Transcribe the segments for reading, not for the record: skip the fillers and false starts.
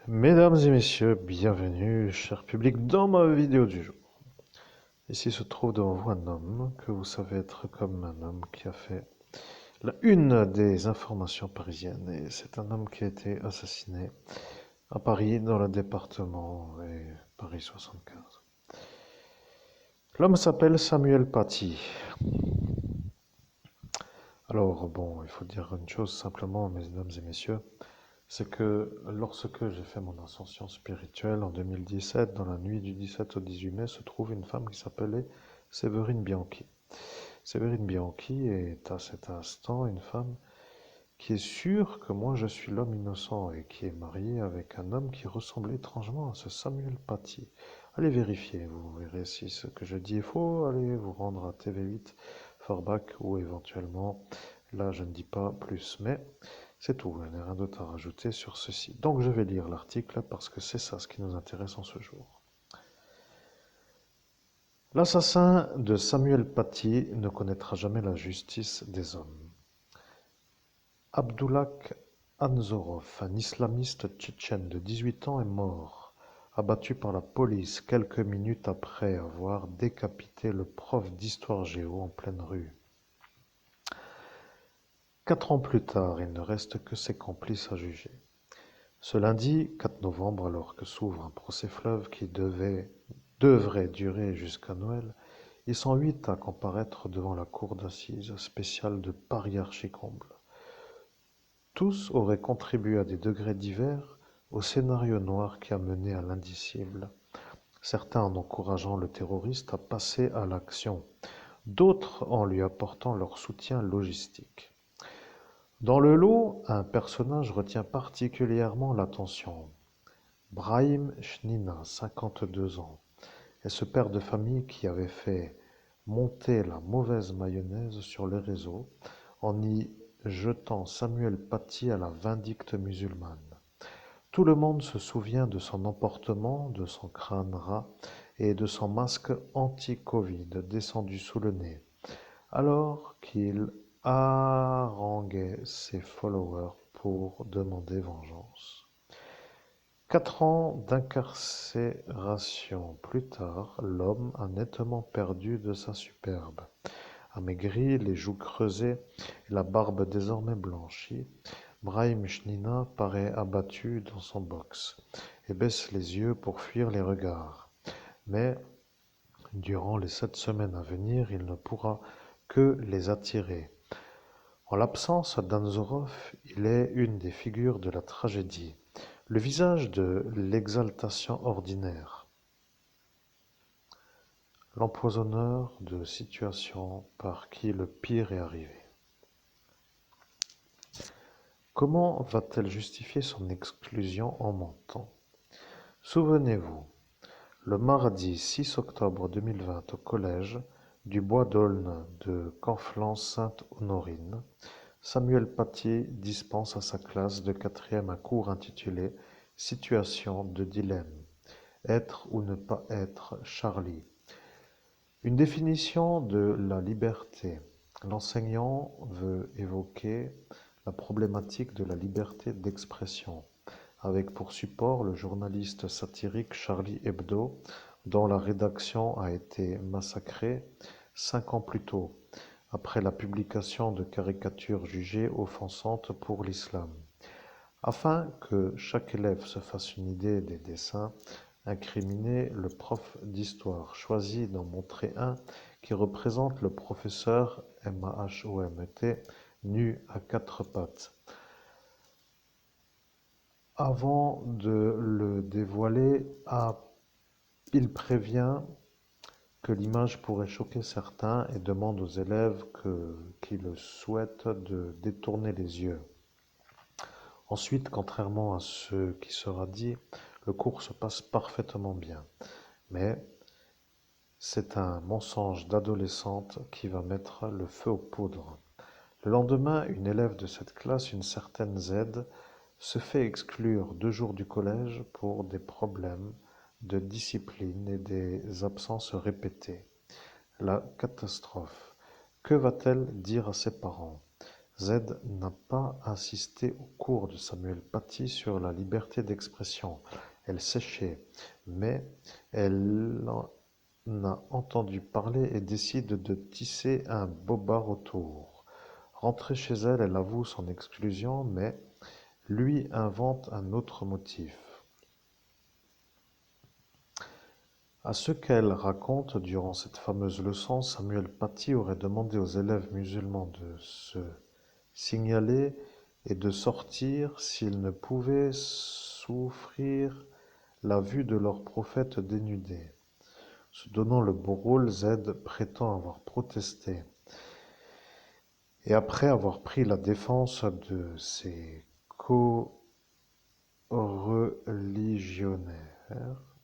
Mesdames et messieurs, bienvenue, cher public, dans ma vidéo du jour. Ici se trouve devant vous un homme que vous savez être comme un homme qui a fait la une des informations parisiennes. Et c'est un homme qui a été assassiné à Paris, dans le département et Paris 75. L'homme s'appelle Samuel Paty. Alors, bon, il faut dire une chose simplement, mesdames et messieurs, c'est que lorsque j'ai fait mon ascension spirituelle en 2017, dans la nuit du 17 au 18 mai, se trouve une femme qui s'appelait Séverine Bianchi. Séverine Bianchi est à cet instant une femme qui est sûre que moi je suis l'homme innocent et qui est mariée avec un homme qui ressemble étrangement à ce Samuel Paty. Allez vérifier, vous verrez si ce que je dis est faux, allez vous rendre à TV8, Forbach ou éventuellement, là je ne dis pas plus, mais c'est tout, il n'y a rien d'autre à rajouter sur ceci. Donc je vais lire l'article parce que c'est ça ce qui nous intéresse en ce jour. L'assassin de Samuel Paty ne connaîtra jamais la justice des hommes. Abdullah Anzorov, un islamiste tchétchène de 18 ans, est mort, abattu par la police quelques minutes après avoir décapité le prof d'histoire géo en pleine rue. 4 ans plus tard, il ne reste que ses complices à juger. Ce lundi 4 novembre, alors que s'ouvre un procès fleuve qui devrait durer jusqu'à Noël, ils sont 8 à comparaître devant la cour d'assises spéciale de Paris-Archicomble. Tous auraient contribué à des degrés divers au scénario noir qui a mené à l'indicible, certains en encourageant le terroriste à passer à l'action, d'autres en lui apportant leur soutien logistique. Dans le lot, un personnage retient particulièrement l'attention. Brahim Chnina, 52 ans, est ce père de famille qui avait fait monter la mauvaise mayonnaise sur les réseaux en y jetant Samuel Paty à la vindicte musulmane. Tout le monde se souvient de son emportement, de son crâne ras et de son masque anti-Covid descendu sous le nez, alors qu'il haranguait ses followers pour demander vengeance. 4 ans d'incarcération plus tard, l'homme a nettement perdu de sa superbe. Amaigri, les joues creusées et la barbe désormais blanchie, Brahim Chnina paraît abattu dans son box et baisse les yeux pour fuir les regards. Mais, durant les 7 semaines à venir, il ne pourra que les attirer. En l'absence d'Anzorov, il est une des figures de la tragédie, le visage de l'exaltation ordinaire, l'empoisonneur de situations par qui le pire est arrivé. Comment va-t-elle justifier son exclusion en mentant? Souvenez-vous, le mardi 6 octobre 2020 au collège du Bois d'Aulne de Conflans-Sainte-Honorine, Samuel Paty dispense à sa classe de quatrième un cours intitulé Situation de dilemme. Être ou ne pas être Charlie. Une définition de la liberté. L'enseignant veut évoquer la problématique de la liberté d'expression, avec pour support le journaliste satirique Charlie Hebdo, dont la rédaction a été massacrée 5 ans plus tôt, après la publication de caricatures jugées offensantes pour l'islam. Afin que chaque élève se fasse une idée des dessins incriminés, le prof d'histoire choisit d'en montrer un qui représente le professeur Mahomet nu à 4 pattes. Avant de le dévoiler, il prévient que l'image pourrait choquer certains et demande aux élèves qui le souhaitent de détourner les yeux. Ensuite, contrairement à ce qui sera dit, le cours se passe parfaitement bien. Mais c'est un mensonge d'adolescente qui va mettre le feu aux poudres. Le lendemain, une élève de cette classe, une certaine Z, se fait exclure 2 jours du collège pour des problèmes de discipline et des absences répétées. La catastrophe. Que va-t-elle dire à ses parents? Z n'a pas assisté au cours de Samuel Paty sur la liberté d'expression. Elle séchait, mais elle en a entendu parler et décide de tisser un bobard autour. Rentrée chez elle, elle avoue son exclusion, mais lui invente un autre motif. À ce qu'elle raconte, durant cette fameuse leçon, Samuel Paty aurait demandé aux élèves musulmans de se signaler et de sortir s'ils ne pouvaient souffrir la vue de leur prophète dénudé. Se donnant le beau rôle, Z prétend avoir protesté. Et après avoir pris la défense de ses co-religionnaires,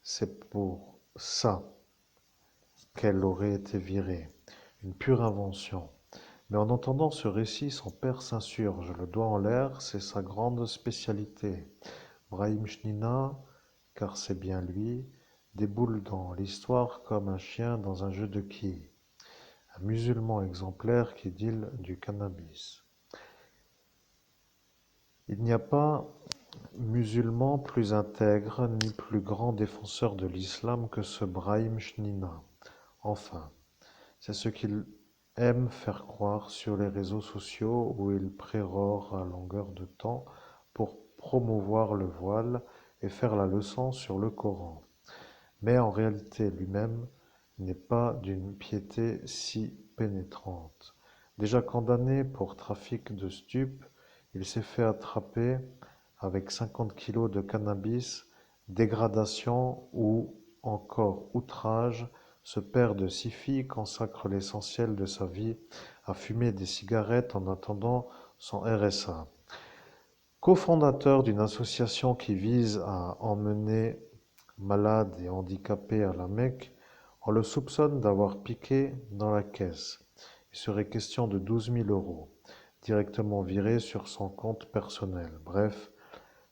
c'est pour ça qu'elle aurait été virée. Une pure invention. Mais en entendant ce récit, son père s'insurge, le doigt en l'air, c'est sa grande spécialité. Brahim Chnina, car c'est bien lui, déboule dans l'histoire comme un chien dans un jeu de quilles. Un musulman exemplaire qui deal du cannabis. Il n'y a pas musulman plus intègre ni plus grand défenseur de l'islam que ce Brahim Chnina. Enfin, c'est ce qu'il aime faire croire sur les réseaux sociaux où il prérore à longueur de temps pour promouvoir le voile et faire la leçon sur le Coran. Mais en réalité, lui-même n'est pas d'une piété si pénétrante. Déjà condamné pour trafic de stupes, il s'est fait attraper avec 50 kilos de cannabis, dégradation ou encore outrage. Ce père de 6 filles consacre l'essentiel de sa vie à fumer des cigarettes en attendant son RSA. Cofondateur d'une association qui vise à emmener malades et handicapés à la Mecque, on le soupçonne d'avoir piqué dans la caisse. Il serait question de 12 000 euros, directement virés sur son compte personnel. Bref,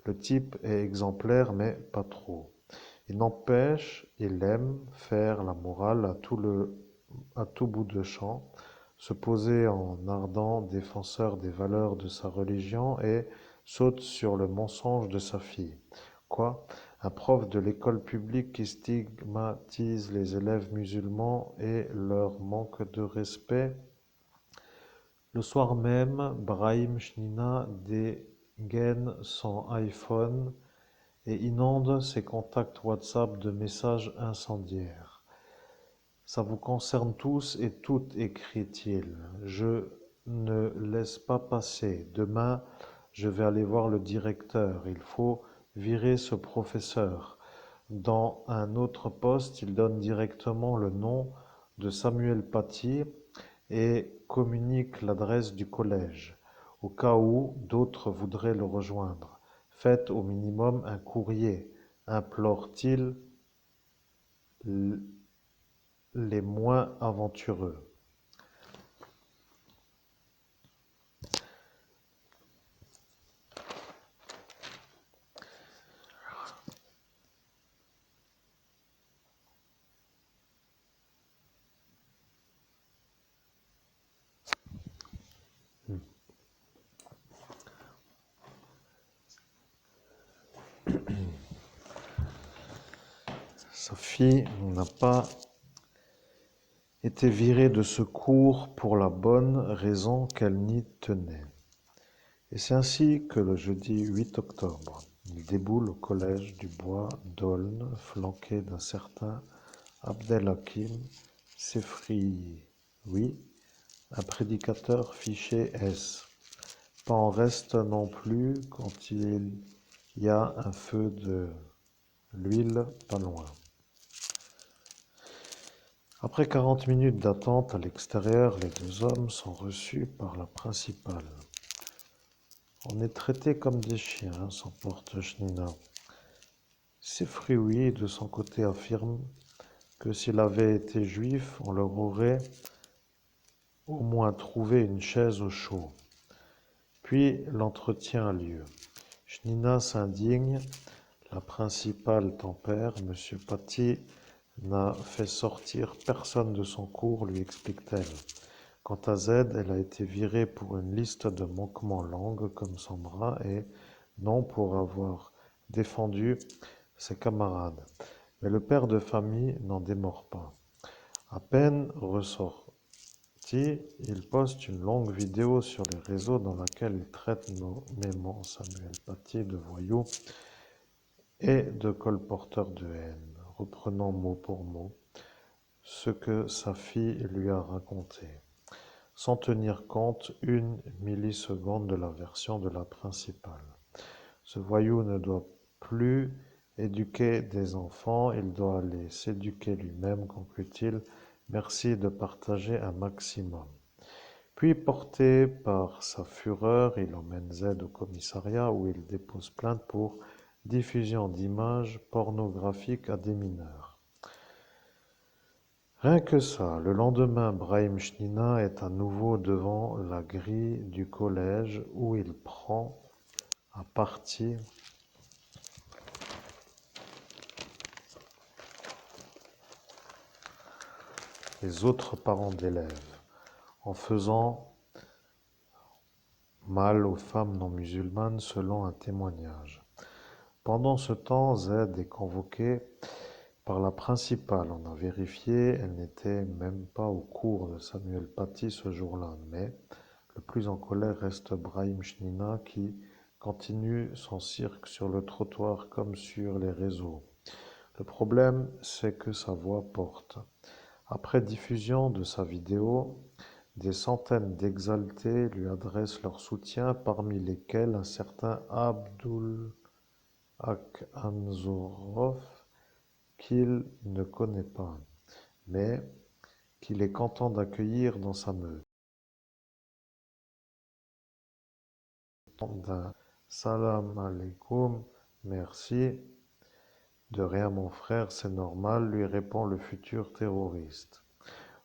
le type est exemplaire, mais pas trop. Il n'empêche, il aime faire la morale à tout bout de champ, se poser en ardent défenseur des valeurs de sa religion et saute sur le mensonge de sa fille. Quoi? Un prof de l'école publique qui stigmatise les élèves musulmans et leur manque de respect. Le soir même, Brahim Chnina dégaine son iPhone et inonde ses contacts WhatsApp de messages incendiaires. Ça vous concerne tous et toutes, écrit-il. Je ne laisse pas passer. Demain, je vais aller voir le directeur. Il faut virer ce professeur. Dans un autre poste, il donne directement le nom de Samuel Paty et communique l'adresse du collège, au cas où d'autres voudraient le rejoindre. Faites au minimum un courrier, implore-t-il les moins aventureux. Sa fille n'a pas été virée de ce cours pour la bonne raison qu'elle n'y tenait. Et c'est ainsi que le jeudi 8 octobre, il déboule au collège du Bois d'Aulne, flanqué d'un certain Abdelhakim Sefrioui, un prédicateur fiché S. Pas en reste non plus quand il y a un feu de l'huile pas loin. Après 40 minutes d'attente à l'extérieur, les deux hommes sont reçus par la principale. On est traités comme des chiens, s'emporte Chnina. Sefrioui, de son côté, affirme que s'il avait été juif, on leur aurait au moins trouvé une chaise au chaud. Puis l'entretien a lieu. Chnina s'indigne, la principale tempère, Monsieur Paty n'a fait sortir personne de son cours, lui explique-t-elle. Quant à Z, elle a été virée pour une liste de manquements langues comme Sandra et non pour avoir défendu ses camarades. Mais le père de famille n'en démord pas. À peine ressorti, il poste une longue vidéo sur les réseaux dans laquelle il traite nommément Samuel Paty de voyou et de colporteur de haine, reprenant mot pour mot ce que sa fille lui a raconté, sans tenir compte une milliseconde de la version de la principale. Ce voyou ne doit plus éduquer des enfants, il doit les s'éduquer lui-même, conclut-il. Merci de partager un maximum. Puis, porté par sa fureur, il emmène Z au commissariat où il dépose plainte pour diffusion d'images pornographiques à des mineurs. Rien que ça, le lendemain, Brahim Chnina est à nouveau devant la grille du collège où il prend à partie les autres parents d'élèves, en faisant mal aux femmes non musulmanes selon un témoignage. Pendant ce temps, Z est convoquée par la principale. On a vérifié, elle n'était même pas au cours de Samuel Paty ce jour-là, mais le plus en colère reste Brahim Chnina qui continue son cirque sur le trottoir comme sur les réseaux. Le problème, c'est que sa voix porte. Après diffusion de sa vidéo, des centaines d'exaltés lui adressent leur soutien, parmi lesquels un certain Abdul Haq Anzorov, qu'il ne connaît pas, mais qu'il est content d'accueillir dans sa meute. D'un salam alaikum, merci, de rien mon frère, c'est normal, lui répond le futur terroriste.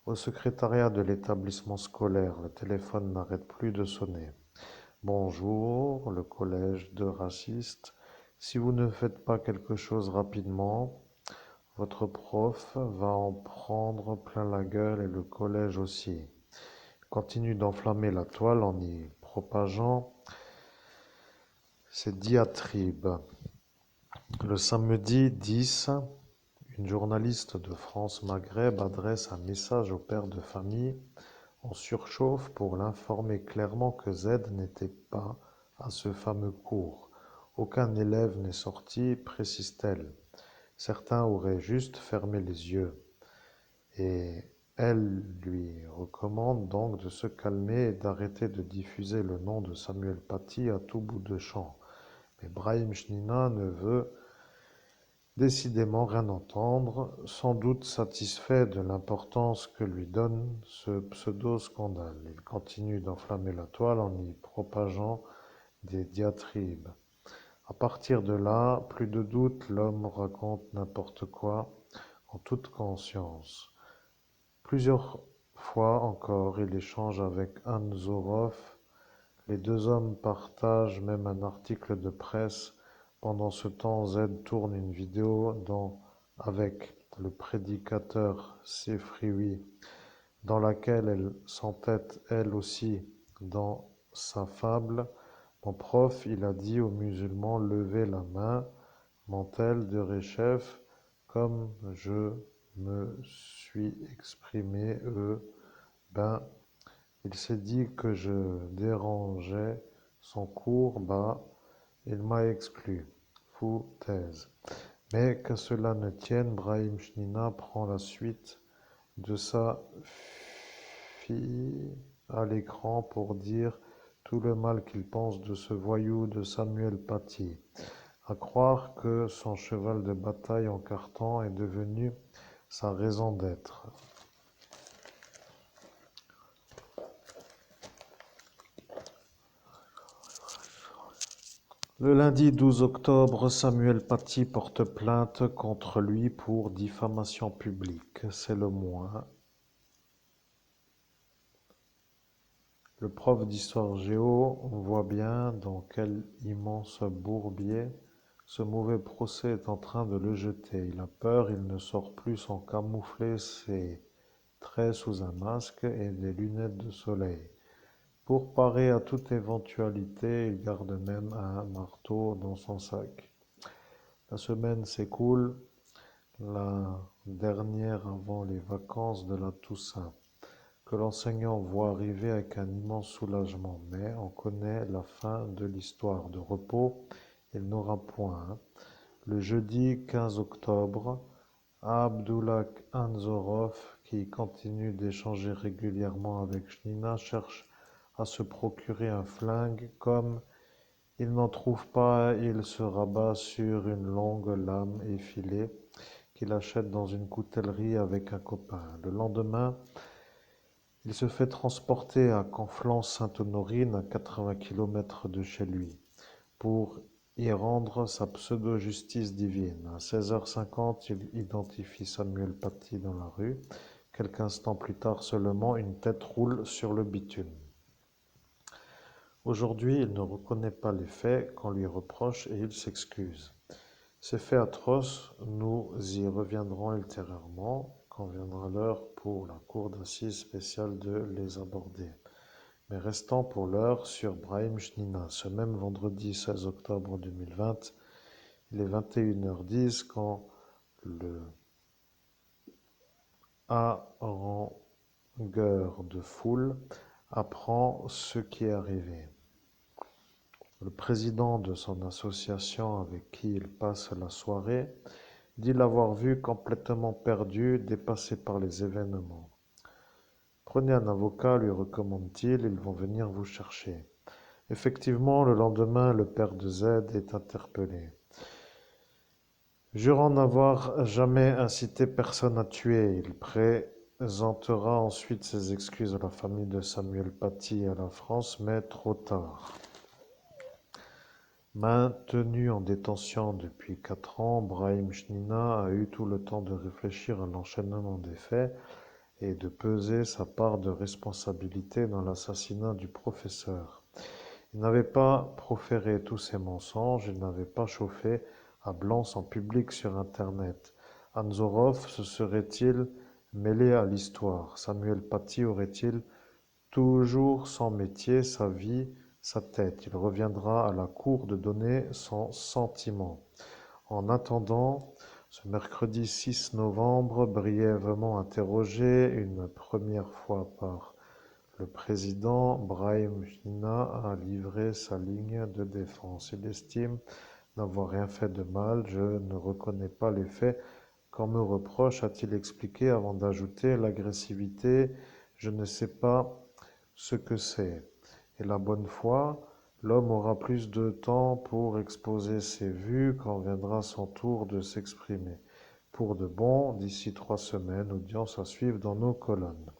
Au secrétariat de l'établissement scolaire, le téléphone n'arrête plus de sonner. Bonjour, le collège de racistes. Si vous ne faites pas quelque chose rapidement, votre prof va en prendre plein la gueule et le collège aussi. Continue d'enflammer la toile en y propageant ses diatribes. Le samedi 10, une journaliste de France Maghreb adresse un message au père de famille en surchauffe pour l'informer clairement que Z n'était pas à ce fameux cours. Aucun élève n'est sorti, précise-t-elle. Certains auraient juste fermé les yeux. Et elle lui recommande donc de se calmer et d'arrêter de diffuser le nom de Samuel Paty à tout bout de champ. Mais Brahim Chnina ne veut décidément rien entendre, sans doute satisfait de l'importance que lui donne ce pseudo-scandale. Il continue d'enflammer la toile en y propageant des diatribes. À partir de là, plus de doute, l'homme raconte n'importe quoi, en toute conscience. Plusieurs fois encore, il échange avec Anzorov. Les deux hommes partagent même un article de presse. Pendant ce temps, Z tourne une vidéo avec le prédicateur Sefrioui, dans laquelle elle s'entête elle aussi dans sa fable. Mon prof, il a dit aux musulmans levez la main, ment-elle de Rechef, comme je me suis exprimé, ben, il s'est dit que je dérangeais son cours, bah, il m'a exclu. Foutaise. Mais qu'à cela ne tienne, Brahim Chnina prend la suite de sa fille à l'écran pour dire tout le mal qu'il pense de ce voyou de Samuel Paty. À croire que son cheval de bataille en carton est devenu sa raison d'être. Le lundi 12 octobre, Samuel Paty porte plainte contre lui pour diffamation publique. C'est le moins. Le prof d'histoire géo voit bien dans quel immense bourbier ce mauvais procès est en train de le jeter. Il a peur, il ne sort plus sans camoufler ses trait sous un masque et des lunettes de soleil. Pour parer à toute éventualité, il garde même un marteau dans son sac. La semaine s'écoule, la dernière avant les vacances de la Toussaint, que l'enseignant voit arriver avec un immense soulagement. Mais on connaît la fin de l'histoire. De repos, il n'aura point. Le jeudi 15 octobre, Abdullah Anzorov, qui continue d'échanger régulièrement avec Chnina, cherche à se procurer un flingue. Comme il n'en trouve pas, il se rabat sur une longue lame effilée qu'il achète dans une coutellerie avec un copain. Le lendemain, il se fait transporter à Conflans-Sainte-Honorine, à 80 kilomètres de chez lui, pour y rendre sa pseudo-justice divine. À 16h50, il identifie Samuel Paty dans la rue. Quelques instants plus tard seulement, une tête roule sur le bitume. Aujourd'hui, il ne reconnaît pas les faits qu'on lui reproche et il s'excuse. Ces faits atroces, nous y reviendrons ultérieurement, quand viendra l'heure pour la cour d'assises spéciale de les aborder. Mais restons pour l'heure sur Brahim Chnina. Ce même vendredi 16 octobre 2020, il est 21h10 quand le harangueur de foule apprend ce qui est arrivé. Le président de son association avec qui il passe la soirée dit l'avoir vu complètement perdu, dépassé par les événements. Prenez un avocat, lui recommande-t-il, ils vont venir vous chercher. Effectivement, le lendemain, le père de Z est interpellé. Jurant n'avoir jamais incité personne à tuer, il présentera ensuite ses excuses à la famille de Samuel Paty et à la France, mais trop tard. Maintenu en détention depuis 4 ans, Brahim Chnina a eu tout le temps de réfléchir à l'enchaînement des faits et de peser sa part de responsabilité dans l'assassinat du professeur. Il n'avait pas proféré tous ces mensonges, il n'avait pas chauffé à blanc en public sur Internet. Anzorov se serait-il mêlé à l'histoire? Samuel Paty aurait-il toujours son métier, sa vie, sa tête? Il reviendra à la cour de donner son sentiment. En attendant, ce mercredi 6 novembre, brièvement interrogé une première fois par le président, Brahim Chnina a livré sa ligne de défense. Il estime n'avoir rien fait de mal. Je ne reconnais pas les faits qu'on me reproche, a-t-il expliqué avant d'ajouter l'agressivité. Je ne sais pas ce que c'est. Et la bonne foi, l'homme aura plus de temps pour exposer ses vues quand viendra son tour de s'exprimer. Pour de bon, d'ici 3 semaines, audience à suivre dans nos colonnes.